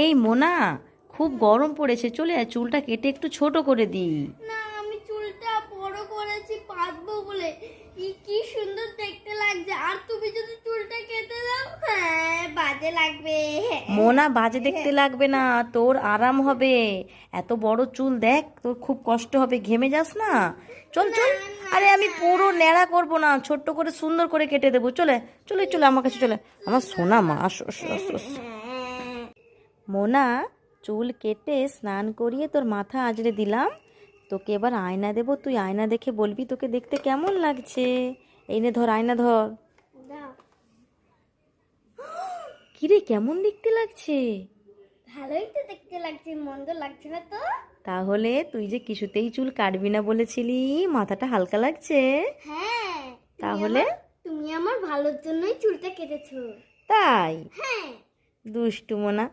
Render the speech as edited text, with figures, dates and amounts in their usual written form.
এই মোনা, খুব গরম পড়েছে, চলে আয়, চুলটা কেটে একটু ছোট করে দিই। না, আমি চুলটা বড় করেছি পাতবো বলে। কি সুন্দর দেখতে লাগছে, আর তুমি যদি চুলটা কেটে দাও, হ্যাঁ বাজে লাগবে। মোনা, বাজে দেখতে লাগবে না, তোর আরাম হবে। এত বড় চুল দেখ, তোর খুব কষ্ট হবে, ঘেমে যাস না। চল চল। আরে আমি পুরো ন্যাড়া করবো না, ছোট্ট করে সুন্দর করে কেটে দেবো। চলে চলে চলে আমার কাছে চলে, আমার সোনা মা, আসো আসো আসো আসো। মোনা, চুল কেটে স্নান করিয়ে তোর মাথা আঁচড়ে দিলাম। তোকে এবার আয়না দেবো, তুই আয়না দেখে বলবি তোকে দেখতে কেমন লাগছে। এই নে ধর, আয়না ধর। দাও। কিরে, কেমন দেখতে লাগছে? ভালোই তো দেখতে লাগছে, মন্দ লাগছে না তো। তাহলে তুই যে কিছুতেই চুল কাটবি না বলেছিলি, মাথাটা হালকা লাগছে। হ্যাঁ, তাহলে তুমি আমার ভালোর জন্যই চুলটা কেটেছো। তাই? হ্যাঁ। দুষ্টু মোনা।